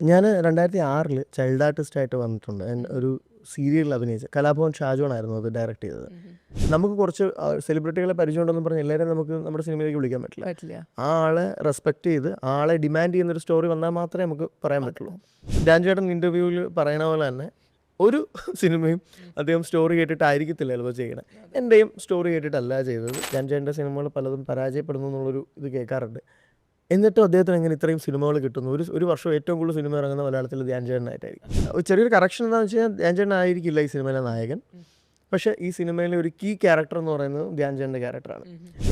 ഞാൻ 2006 ചൈൽഡ് ആർട്ടിസ്റ്റായിട്ട് വന്നിട്ടുണ്ട്. ഒരു സീരിയലിൽ അഭിനയിച്ച കലാഭവൻ ഷാജോൺ ആയിരുന്നു അത് ഡയറക്റ്റ് ചെയ്തത്. നമുക്ക് കുറച്ച് സെലിബ്രിറ്റികളെ പരിചയമുണ്ടെന്ന് പറഞ്ഞ് എല്ലാവരെയും നമുക്ക് നമ്മുടെ സിനിമയിലേക്ക് വിളിക്കാൻ പറ്റില്ല. പറ്റില്ല. ആ ആളെ റെസ്പെക്ട് ചെയ്ത് ആളെ ഡിമാൻഡ് ചെയ്യുന്നൊരു സ്റ്റോറി വന്നാൽ മാത്രമേ നമുക്ക് പറയാൻ പറ്റുള്ളൂ. ഡാൻ ചേട്ടൻ ഇൻ്റർവ്യൂവിൽ പറയണ പോലെ തന്നെ ഒരു സിനിമയും അദ്ദേഹം സ്റ്റോറി കേട്ടിട്ടായിരിക്കത്തില്ല ചിലപ്പോൾ ചെയ്യണത്. എൻ്റെയും സ്റ്റോറി കേട്ടിട്ടല്ല ചെയ്തത്. ഡാൻ ചേട്ടൻ്റെ സിനിമകൾ പലതും പരാജയപ്പെടുന്നു എന്നുള്ളൊരു ഇത് കേൾക്കാറുണ്ട്. എന്നിട്ടും അദ്ദേഹത്തിന് എങ്ങനെ ഇത്രയും സിനിമകൾ കിട്ടുന്നു? ഒരു വർഷം ഏറ്റവും കൂടുതൽ സിനിമ ഇറങ്ങുന്ന മലയാളത്തിൽ ധ്യാൻ ചേട്ടനായിട്ടായിരിക്കും. ഒരു ചെറിയൊരു കറക്ഷൻ എന്താണെന്ന് വെച്ച് കഴിഞ്ഞാൽ ധ്യാൻ ചേട്ടൻ ആയിരിക്കില്ല ഈ സിനിമയിലെ നായകൻ. പക്ഷേ ഈ സിനിമയിലെ ഒരു കീ ക്യാരക്ടർ എന്ന് പറയുന്നത് ധ്യാൻ ചേട്ടൻ്റെ ക്യാരക്ടറാണ്.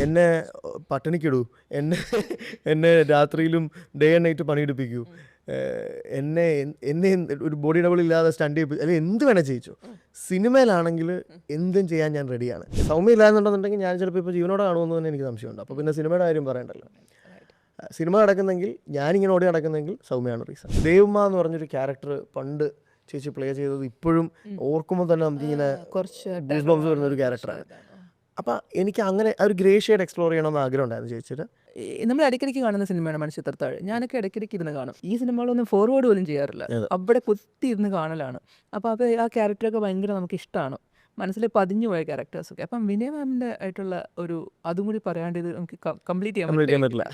എന്നെ പട്ടിണിക്കിടൂ, എന്നെ രാത്രിയിലും ഡേ ആൻഡ് നൈറ്റ് പണിയെടുപ്പിക്കൂ, എന്നെ എന്നെ ഒരു ബോഡി ഡബിൾ ഇല്ലാതെ സ്റ്റണ്ട് ചെയ്യിപ്പിച്ചു, അല്ലെങ്കിൽ എന്ത് വേണേൽ ചെയ്യിച്ചു. സിനിമയിലാണെങ്കിൽ എന്തും ചെയ്യാൻ ഞാൻ റെഡിയാണ്. സൗമ്യ ഇല്ലാന്നുണ്ടെന്നുണ്ടെങ്കിൽ ഞാൻ ചിലപ്പോൾ ഇപ്പോൾ ജീവനോടെ കാണുമെന്ന് തന്നെ എനിക്ക് സംശയമുണ്ട്. അപ്പോൾ പിന്നെ സിനിമയുടെ കാര്യം പറയണ്ടല്ലോ. സിനിമ നടക്കുന്നെങ്കിൽ ഞാനിങ്ങനെ ഓടി നടക്കുന്നെങ്കിൽ സൗമ്യയാണ് റീസൺ. ദേവമ്മ എന്ന് പറഞ്ഞൊരു ക്യാരക്ടർ പണ്ട് ചേച്ചി പ്ലേ ചെയ്തത് ഇപ്പോഴും ഓർക്കുമ്പോൾ തന്നെ നമുക്കിങ്ങനെ കുറച്ച് ഗൂസ് ബംസ് വരുന്നൊരു ക്യാരക്ടറാണ്. അപ്പം എനിക്ക് അങ്ങനെ ഒരു ഗ്രേ ഷെയ്ഡ് എക്സ്പ്ലോർ ചെയ്യണമെന്ന് ആഗ്രഹം ഉണ്ടായിരുന്നു ചേച്ചിയുടെ. നമ്മൾ ഇടയ്ക്കിടയ്ക്ക് കാണുന്ന സിനിമയാണ് മണിച്ചിത്രത്താഴ്. ഞാനൊക്കെ ഇടയ്ക്കിടയ്ക്ക് ഇരുന്ന് കാണും. ഈ സിനിമകളൊന്നും ഫോർവേഡ് പോലും ചെയ്യാറില്ല, അവിടെ കുത്തി ഇരുന്ന് കാണലാണ്. അപ്പോൾ ആ ക്യാരക്ടറൊക്കെ ഭയങ്കര നമുക്ക് ഇഷ്ടമാണ്, മനസ്സിൽ പതിഞ്ഞു പോയ ക്യാരക്ടേഴ്സൊക്കെ. അപ്പം വിനയ മാമിൻ്റെ ആയിട്ടുള്ള ഒരു അതും കൂടി പറയാണ്ട് ഇത് നമുക്ക് കംപ്ലീറ്റ് ചെയ്യാൻ പറ്റില്ല.